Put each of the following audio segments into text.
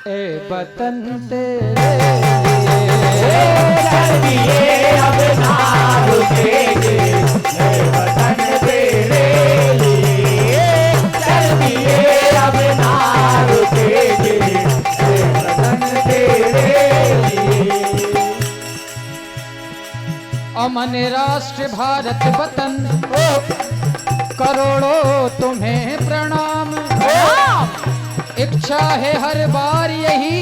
ए वतन तेरे लिए अब ना रुकेंगे, ए वतन तेरे लिए चलिए अब ना रुकेंगे, ए वतन तेरे लिए। अमन राष्ट्र भारत वतन करोड़ों तुम्हें प्रणाम। इच्छा है हर बार यही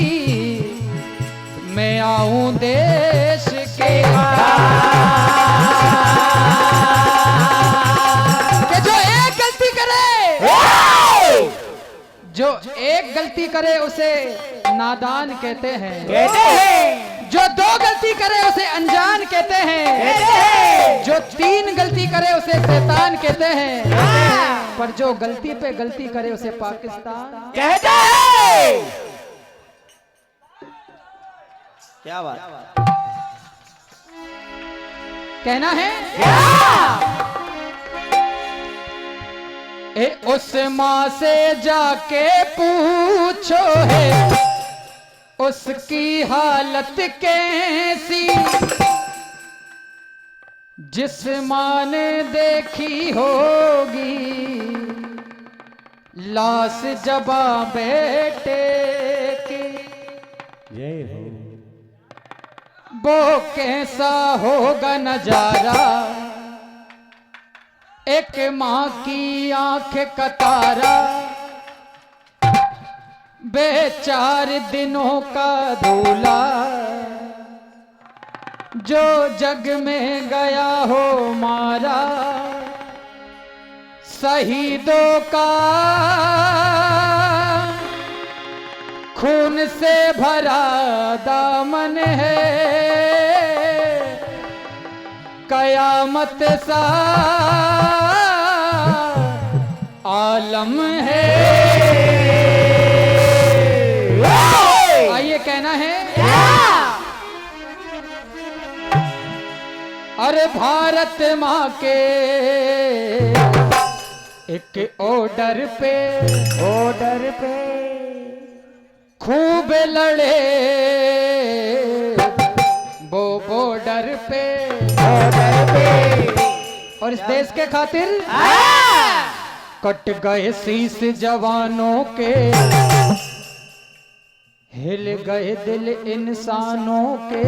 मैं आऊं देश के कि जो एक गलती करे उसे नादान कहते हैं, जो दो गलती करे उसे अनजान कहते हैं, जो तीन गलती करे उसे शैतान कहते हैं, पर जो गलती पे गलती करे उसे पाकिस्तान कहते हैं। क्या बात कहना है। ए उस माँ से जाके पूछो है उसकी हालत कैसी, जिस माँ ने देखी होगी लाश जबा बेटे की, जय हो। वो कैसा होगा नजारा एक माँ की आंख का तारा, बेचार दिनों का दूल्हा जो जग में गया हो मारा, शहीदों का खून से भरा दामन है, कयामत सा आलम है। आइए कहना है। अरे भारत माँ के एक ऑर्डर पे खूब लड़े वो बॉर्डर पे और इस देश के खातिर कट गए शीश जवानों के, हिल गए दिल इंसानों के,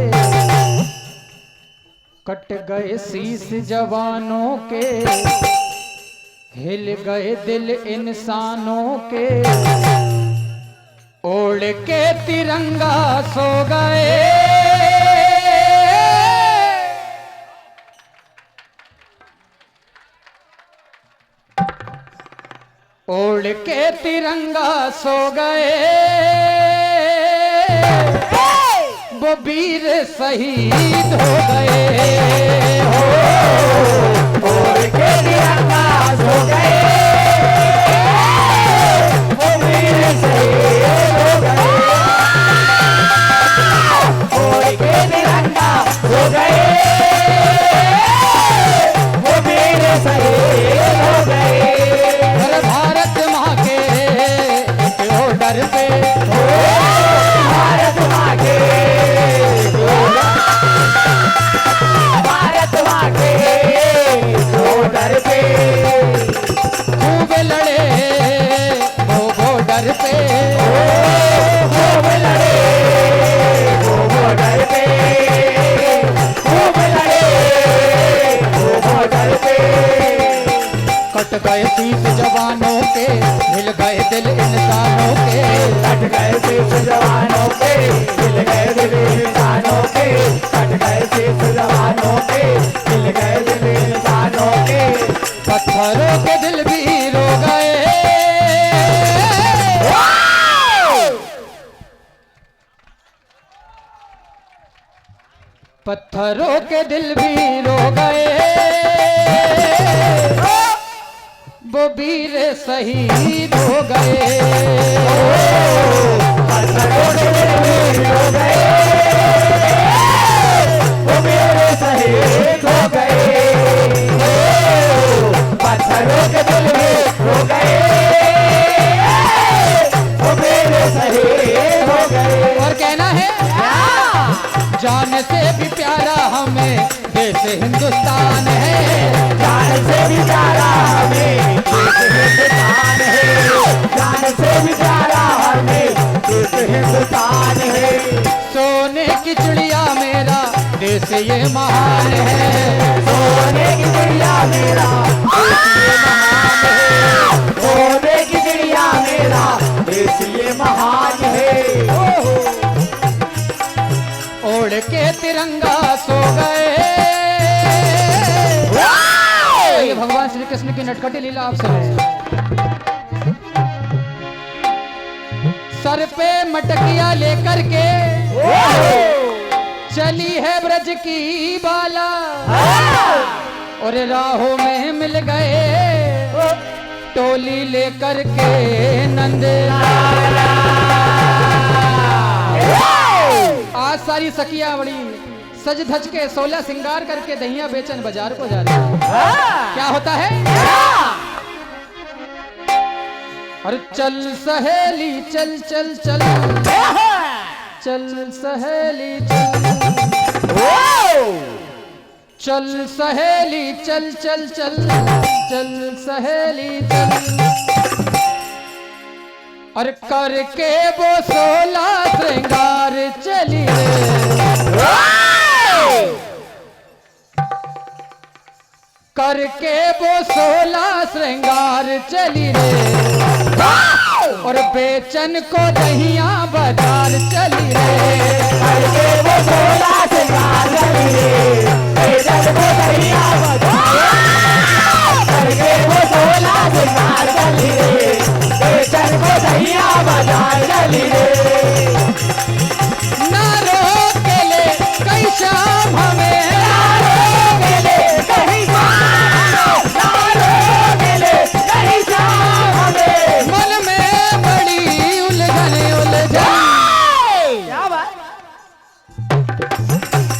कट गए शीश जवानों के, हिल गए दिल इंसानों के, ओढ़ के तिरंगा सो गए, ओढ़ के तिरंगा सो गए, वो वीर शहीद हो गए हो, ओढ़ के तिरंगा सो गए, वो वीर शहीद हो गए, ओढ़ के तिरंगा सो गए, वो वीर शहीद हो गए। भारत माँ के ऑर्डर पे, भारत माँ के भारत माँ के ऑर्डर पे खूब लड़े वो बॉर्डर पे, खूब लड़े वो बॉर्डर पे, खूब लड़े वो बॉर्डर पे, कट गए शीश जवानों के, हिल गए दिल इंसानों के, कट गए शीश जवानों के, हिल गए दिल इंसानों के, कट गए शीश जवानों के, हिल गए दिल इंसानों के, पत्थरों के दिल भी रो गए, पत्थरों के दिल भी रो गए, वो वीर शहीद हो गए, पत्थरों के दिल भी रो गए, वो वीर शहीद हो गए, पत्थरों के दिल भी रो गए, वो वीर शहीद हो जान से भी प्यारा हमें देश हिंदुस्तान है, जान से भी प्यारा हमें देश हिंदुस्तान है, जान से भी प्यारा हमें देश हिंदुस्तान है। सोने की चिड़िया मेरा देश ये महान है, सोने की चिड़िया मेरा देश ये महान है, सोने की चिड़िया मेरा देश ये महान है। ओढ़ के तिरंगा सो गए। ये भगवान श्री कृष्ण की नटखटी लीला आप सुने। सर पे मटकिया लेकर के चली है ब्रज की बाला, और राहों में मिल गए टोली लेकर के नंद। आज सारी सखिया बड़ी सज धज के 16 सिंगार करके दहिया बेचन बाजार को जा रही है। क्या होता है? अरे चल सहेली चल चल चल, चल सहेली चल, चल सहेली चल चल चल, चल सहेली चल। और करके वो 16 श्रृंगार चली रे, करके वो 16 श्रृंगार चली रे, और बेचन को दहिया बाजार चली रे, करके वो 16 श्रृंगार चली रे, बेचन को दहिया बाजार, करके वो 16 श्रृंगार चली रे, बेचन को दहिया बाजार चली रे। ना रोके ले कई शाम हमें, ना रोके ले कहीं शाम, ना रोके ले कहीं शाम हमें, मन में बड़ी उलझन उलझन। क्या बात,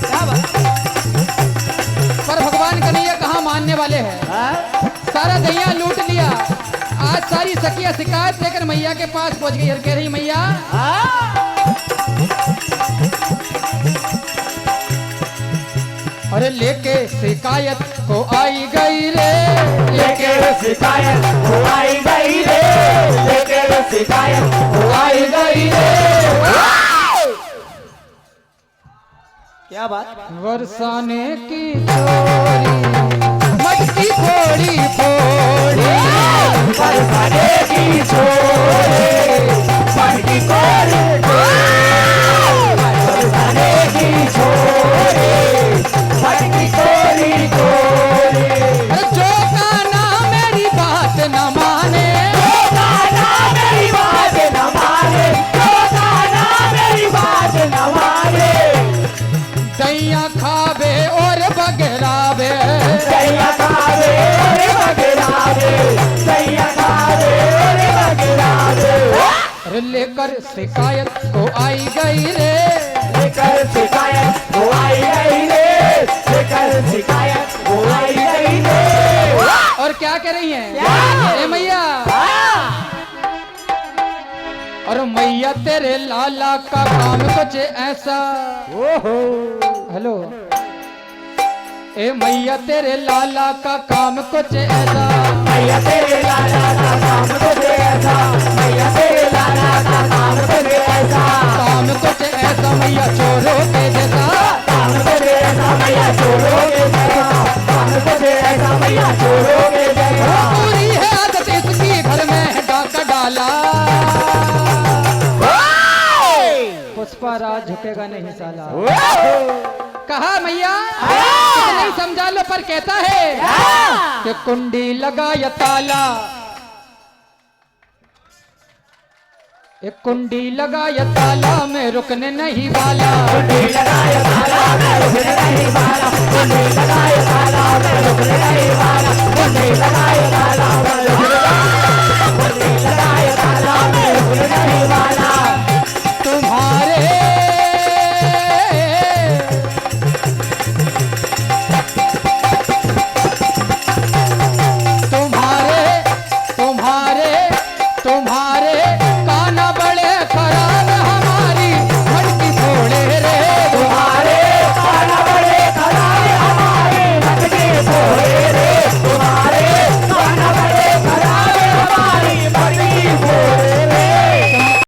क्या बात। पर भगवान कन्हैया कहाँ मानने वाले हैं, सारा दहिया लूट लिया। आज सारी सखिया शिकायत लेकर मैया के पास पहुंच गई और कह रही मैया अरे लेके शिकायत को आई गई रे, लेके शिकायत हो आई गई रे, लेके शिकायत हो आई गई रे। क्या बात, बरसाने की चोरी मटकी फोड़ी फोड़ी, बरसाने की छोरे मटकी फोड़ी, बरसाने की छोरे मटकी फोड़ी फोड़ी। जो काना मेरी बात न माने, जो काना मेरी बात न माने, जो काना मेरी बात न माने, दैया खावे और बगरावे, दैया खावे और बगरावे, दैया खावे और बगरावे। अरे लेकर शिकायत को आई गई रे, लेकर शिकायत हो आई गई रे, लेकर शिकायत हो आई गई रे। और क्या कह रही हैं? ए मैया, और मैया तेरे लाला का काम कुछ ऐसा, हेलो, ए मैया तेरे लाला का काम कुछ ऐसा, मैया तेरे लाला का काम कुछ ऐसा, मैया तेरे लाला का काम कुछ ऐसा, काम कुछ ऐसा मैया चोरों के जैसा, काम कुछ ऐसा मैया चोरों के जैसा, काम कुछ ऐसा मैया चोरों के जैसा। पूरी है आदत इसकी घर में डाका डाला, पुष्पा राज झुकेगा नहीं साला। कहा मैया नहीं समझा लो, पर कहता है कि कुंडी लगा या ताला, एक कुंडी लगा या ताला में रुकने नहीं वाला, कुंडी लगाए ताला में रुकने नहीं वाला, कुंडी लगाए ताला में रुकने नहीं वाला, कुंडी लगाए ताला में रुकने नहीं वाला, कुंडी लगाए ताला में रुकने नहीं वाला।